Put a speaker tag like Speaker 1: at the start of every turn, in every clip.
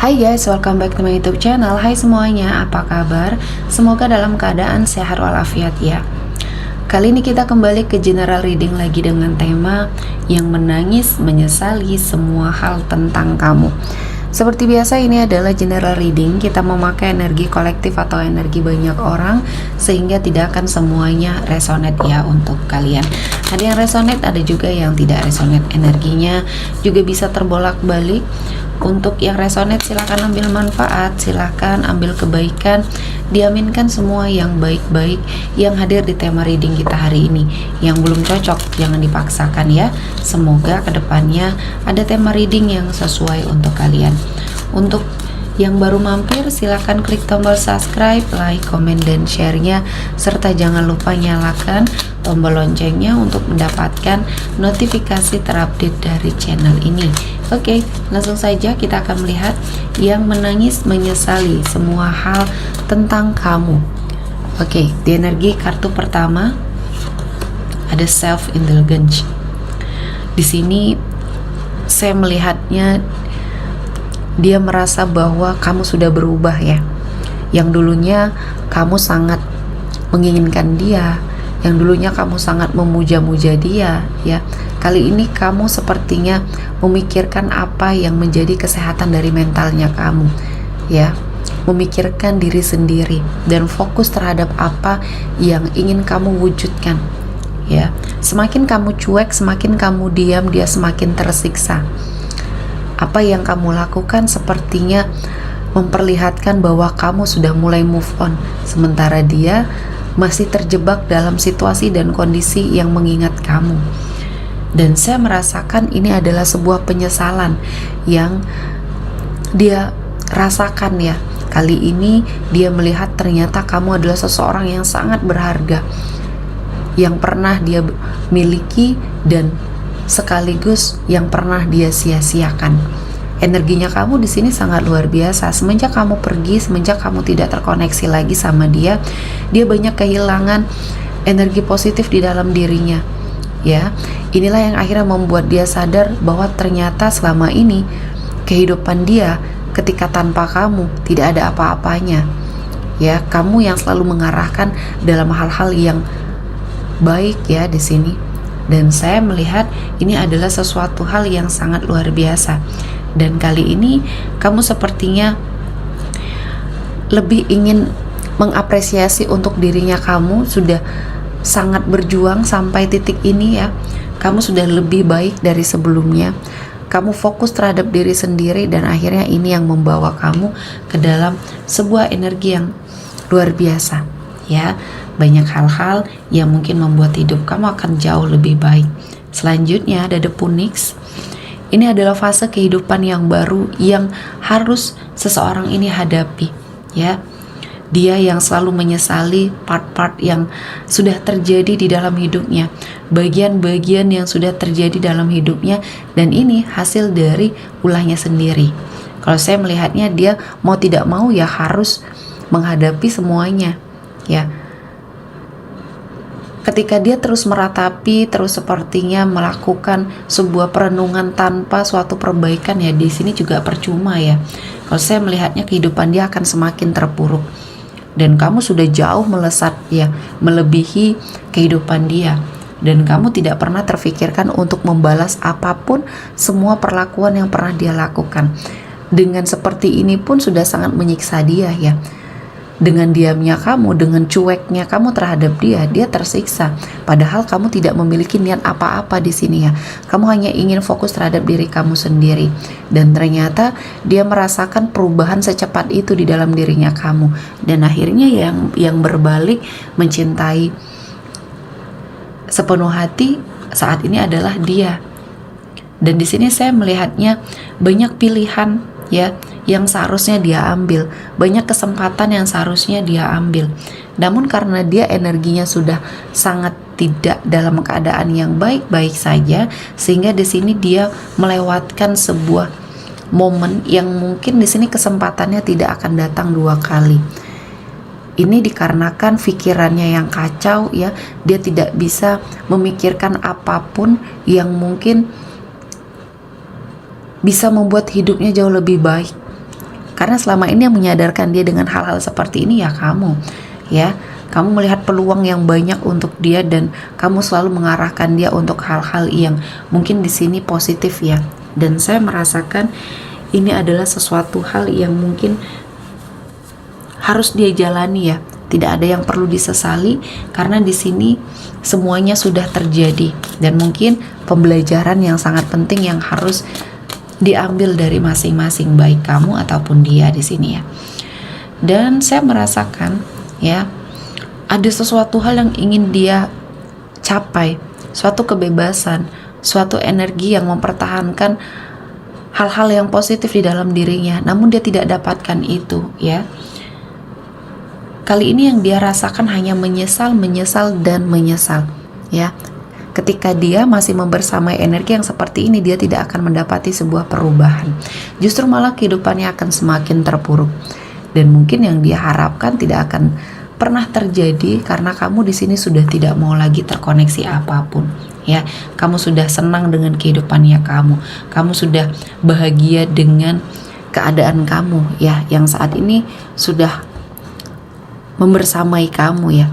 Speaker 1: Hai guys, welcome back to my YouTube channel. Hai semuanya, apa kabar? Semoga dalam keadaan sehat walafiat ya. Kali ini kita kembali ke general reading lagi dengan tema yang menangis menyesali semua hal tentang kamu. Seperti biasa, ini adalah general reading. Kita memakai energi kolektif atau energi banyak orang sehingga tidak akan semuanya resonate ya untuk kalian. Ada yang resonate, ada juga yang tidak resonate. Energinya juga bisa terbolak-balik. Untuk yang resonate silahkan ambil manfaat, silahkan ambil kebaikan, diaminkan semua yang baik-baik yang hadir di tema reading kita hari ini. Yang belum cocok jangan dipaksakan ya. Semoga kedepannya ada tema reading yang sesuai untuk kalian. Untuk yang baru mampir silahkan klik tombol subscribe, like, komen, dan share-nya, serta jangan lupa nyalakan tombol loncengnya untuk mendapatkan notifikasi terupdate dari channel ini. Oke, langsung saja kita akan melihat yang menangis menyesali semua hal tentang kamu. Oke, di energi kartu pertama ada self-indulgence. Di sini saya melihatnya dia merasa bahwa kamu sudah berubah ya. Yang dulunya kamu sangat menginginkan dia, yang dulunya kamu sangat memuja-muja dia ya. Kali ini kamu sepertinya memikirkan apa yang menjadi kesehatan dari mentalnya kamu ya. Memikirkan diri sendiri dan fokus terhadap apa yang ingin kamu wujudkan ya. Semakin kamu cuek, semakin kamu diam, dia semakin tersiksa. Apa yang kamu lakukan sepertinya memperlihatkan bahwa kamu sudah mulai move on, sementara dia masih terjebak dalam situasi dan kondisi yang mengingat kamu. Dan saya merasakan ini adalah sebuah penyesalan yang dia rasakan ya. Kali ini dia melihat ternyata kamu adalah seseorang yang sangat berharga, yang pernah dia miliki dan sekaligus yang pernah dia sia-siakan. Energinya kamu di sini sangat luar biasa. Semenjak kamu pergi, semenjak kamu tidak terkoneksi lagi sama dia, dia banyak kehilangan energi positif di dalam dirinya. Ya, inilah yang akhirnya membuat dia sadar bahwa ternyata selama ini kehidupan dia ketika tanpa kamu tidak ada apa-apanya. Ya, kamu yang selalu mengarahkan dalam hal-hal yang baik ya di sini. Dan saya melihat ini adalah sesuatu hal yang sangat luar biasa. Dan kali ini kamu sepertinya lebih ingin mengapresiasi untuk dirinya. Kamu sudah sangat berjuang sampai titik ini ya. Kamu sudah lebih baik dari sebelumnya. Kamu fokus terhadap diri sendiri dan akhirnya ini yang membawa kamu ke dalam sebuah energi yang luar biasa ya. Banyak hal-hal yang mungkin membuat hidup kamu akan jauh lebih baik. Selanjutnya ada The Phoenix. Ini adalah fase kehidupan yang baru yang harus seseorang ini hadapi ya. Dia yang selalu menyesali part-part yang sudah terjadi di dalam hidupnya, bagian-bagian yang sudah terjadi dalam hidupnya, dan ini hasil dari ulahnya sendiri. Kalau saya melihatnya dia mau tidak mau ya harus menghadapi semuanya ya. Ketika dia terus meratapi, terus sepertinya melakukan sebuah perenungan tanpa suatu perbaikan ya, di sini juga percuma ya. Kalau saya melihatnya kehidupan dia akan semakin terpuruk. Dan kamu sudah jauh melesat ya, melebihi kehidupan dia. Dan kamu tidak pernah terfikirkan untuk membalas apapun semua perlakuan yang pernah dia lakukan. Dengan seperti ini pun sudah sangat menyiksa dia ya. Dengan diamnya kamu, dengan cueknya kamu terhadap dia, dia tersiksa. Padahal kamu tidak memiliki niat apa-apa di sini ya. Kamu hanya ingin fokus terhadap diri kamu sendiri. Dan ternyata dia merasakan perubahan secepat itu di dalam dirinya kamu. Dan akhirnya yang berbalik mencintai sepenuh hati saat ini adalah dia. Dan di sini saya melihatnya banyak pilihan ya yang seharusnya dia ambil, banyak kesempatan yang seharusnya dia ambil. Namun karena dia energinya sudah sangat tidak dalam keadaan yang baik-baik saja, sehingga di sini dia melewatkan sebuah momen yang mungkin di sini kesempatannya tidak akan datang dua kali. Ini dikarenakan pikirannya yang kacau ya, dia tidak bisa memikirkan apapun yang mungkin bisa membuat hidupnya jauh lebih baik. Karena selama ini yang menyadarkan dia dengan hal-hal seperti ini ya kamu, ya. Kamu melihat peluang yang banyak untuk dia dan kamu selalu mengarahkan dia untuk hal-hal yang mungkin di sini positif ya. Dan saya merasakan ini adalah sesuatu hal yang mungkin harus dia jalani ya. Tidak ada yang perlu disesali karena di sini semuanya sudah terjadi dan mungkin pembelajaran yang sangat penting yang harus diambil dari masing-masing baik kamu ataupun dia di sini ya. Dan saya merasakan ya ada sesuatu hal yang ingin dia capai, suatu kebebasan, suatu energi yang mempertahankan hal-hal yang positif di dalam dirinya, namun dia tidak dapatkan itu ya. Kali ini yang dia rasakan hanya menyesal ya. Ketika dia masih membersamai energi yang seperti ini, dia tidak akan mendapati sebuah perubahan. Justru malah kehidupannya akan semakin terpuruk. Dan mungkin yang dia harapkan tidak akan pernah terjadi karena kamu di sini sudah tidak mau lagi terkoneksi apapun ya. Kamu sudah senang dengan kehidupannya kamu sudah bahagia dengan keadaan kamu ya, yang saat ini sudah membersamai kamu ya.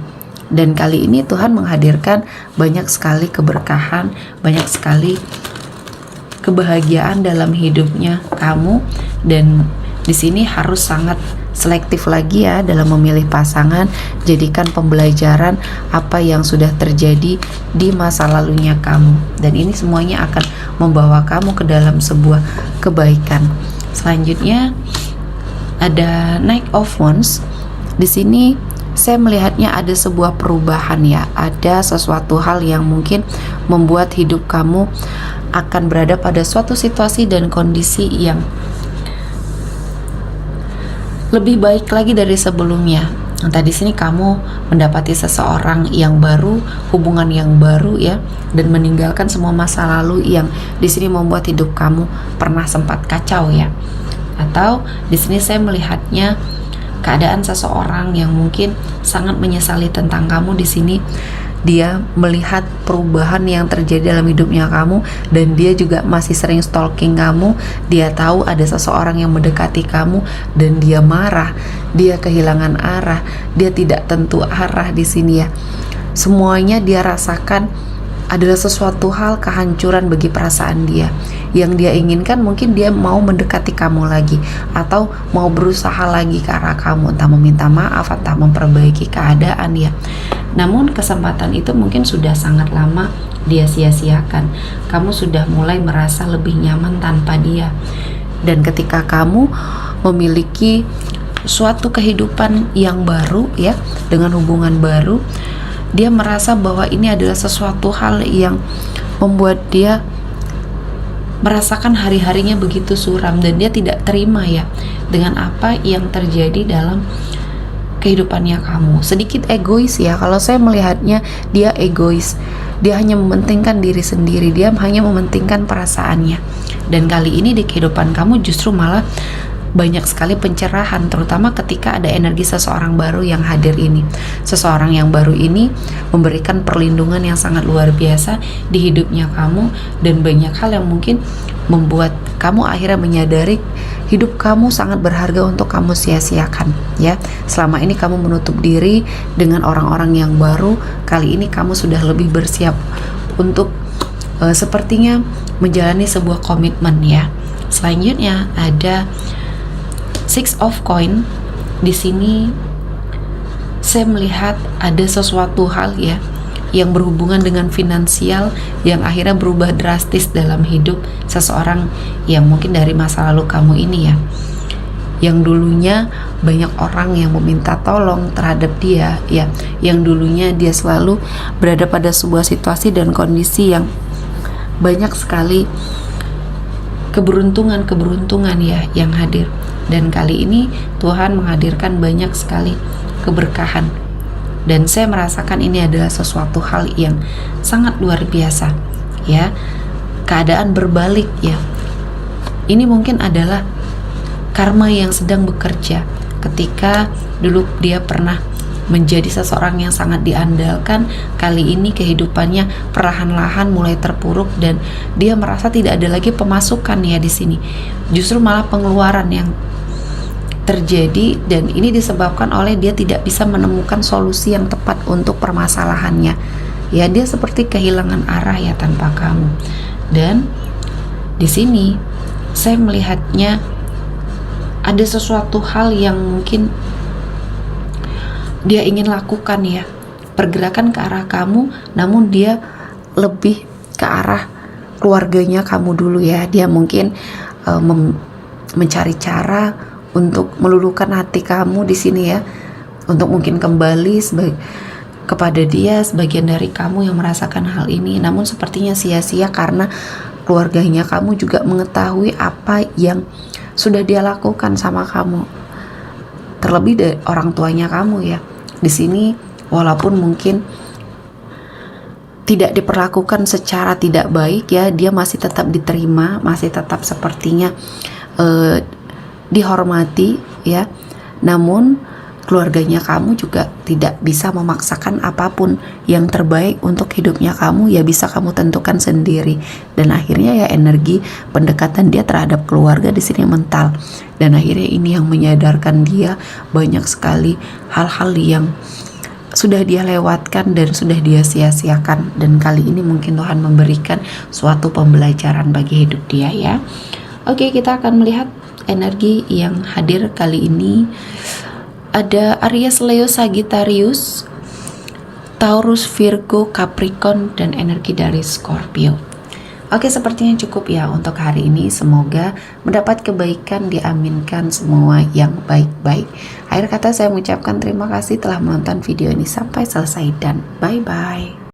Speaker 1: Dan kali ini Tuhan menghadirkan banyak sekali keberkahan, banyak sekali kebahagiaan dalam hidupnya kamu. Dan di sini harus sangat selektif lagi ya dalam memilih pasangan. Jadikan pembelajaran apa yang sudah terjadi di masa lalunya kamu, dan ini semuanya akan membawa kamu ke dalam sebuah kebaikan. Selanjutnya ada Knight of Wands. Di sini saya melihatnya ada sebuah perubahan ya, ada sesuatu hal yang mungkin membuat hidup kamu akan berada pada suatu situasi dan kondisi yang lebih baik lagi dari sebelumnya. Entah di sini kamu mendapati seseorang yang baru, hubungan yang baru ya, dan meninggalkan semua masa lalu yang di sini membuat hidup kamu pernah sempat kacau ya. Atau di sini saya melihatnya keadaan seseorang yang mungkin sangat menyesali tentang kamu. Di sini dia melihat perubahan yang terjadi dalam hidupnya kamu, dan dia juga masih sering stalking kamu. Dia tahu ada seseorang yang mendekati kamu dan dia marah, dia kehilangan arah, dia tidak tentu arah di sini ya. Semuanya dia rasakan adalah sesuatu hal kehancuran bagi perasaan dia. Yang dia inginkan mungkin dia mau mendekati kamu lagi, atau mau berusaha lagi ke arah kamu, entah meminta maaf, entah memperbaiki keadaan ya. Namun kesempatan itu mungkin sudah sangat lama dia sia-siakan. Kamu sudah mulai merasa lebih nyaman tanpa dia. Dan ketika kamu memiliki suatu kehidupan yang baru ya, dengan hubungan baru, dia merasa bahwa ini adalah sesuatu hal yang membuat dia merasakan hari-harinya begitu suram, dan dia tidak terima ya dengan apa yang terjadi dalam kehidupannya kamu. Sedikit egois ya, kalau saya melihatnya dia egois. Dia hanya mementingkan diri sendiri, dia hanya mementingkan perasaannya. Dan kali ini di kehidupan kamu justru malah banyak sekali pencerahan, terutama ketika ada energi seseorang baru yang hadir ini. Seseorang yang baru ini memberikan perlindungan yang sangat luar biasa di hidupnya kamu, dan banyak hal yang mungkin membuat kamu akhirnya menyadari hidup kamu sangat berharga untuk kamu sia-siakan ya. Selama ini kamu menutup diri dengan orang-orang yang baru, kali ini kamu sudah lebih bersiap untuk sepertinya menjalani sebuah komitmen ya. Selanjutnya ada Six of Coin. Di sini saya melihat ada sesuatu hal ya yang berhubungan dengan finansial yang akhirnya berubah drastis dalam hidup seseorang yang mungkin dari masa lalu kamu ini ya. Yang dulunya banyak orang yang meminta tolong terhadap dia ya, yang dulunya dia selalu berada pada sebuah situasi dan kondisi yang banyak sekali keberuntungan ya yang hadir. Dan kali ini Tuhan menghadirkan banyak sekali keberkahan, dan saya merasakan ini adalah sesuatu hal yang sangat luar biasa ya. Keadaan berbalik ya, ini mungkin adalah karma yang sedang bekerja. Ketika dulu dia pernah menjadi seseorang yang sangat diandalkan, kali ini kehidupannya perlahan-lahan mulai terpuruk dan dia merasa tidak ada lagi pemasukan ya di sini. Justru malah pengeluaran yang terjadi, dan ini disebabkan oleh dia tidak bisa menemukan solusi yang tepat untuk permasalahannya. Ya, dia seperti kehilangan arah ya tanpa kamu. Dan di sini saya melihatnya ada sesuatu hal yang mungkin dia ingin lakukan ya, pergerakan ke arah kamu, namun dia lebih ke arah keluarganya kamu dulu ya. Dia mungkin mencari cara untuk meluluhkan hati kamu di sini ya, untuk mungkin kembali kepada dia sebagian dari kamu yang merasakan hal ini. Namun sepertinya sia-sia karena keluarganya kamu juga mengetahui apa yang sudah dia lakukan sama kamu, terlebih dari orang tuanya kamu ya. Di sini walaupun mungkin tidak diperlakukan secara tidak baik ya, dia masih tetap diterima, masih tetap sepertinya dihormati ya. Namun keluarganya kamu juga tidak bisa memaksakan apapun. Yang terbaik untuk hidupnya kamu ya bisa kamu tentukan sendiri. Dan akhirnya ya energi pendekatan dia terhadap keluarga di sini mental. Dan akhirnya ini yang menyadarkan dia banyak sekali hal-hal yang sudah dia lewatkan dan sudah dia sia-siakan. Dan kali ini mungkin Tuhan memberikan suatu pembelajaran bagi hidup dia ya. Oke, kita akan melihat energi yang hadir kali ini. Ada Aries, Leo, Sagittarius, Taurus, Virgo, Capricorn, dan energi dari Scorpio. Oke, sepertinya cukup ya untuk hari ini. Semoga mendapat kebaikan, diaminkan semua yang baik-baik. Akhir kata saya mengucapkan terima kasih telah menonton video ini sampai selesai dan bye-bye.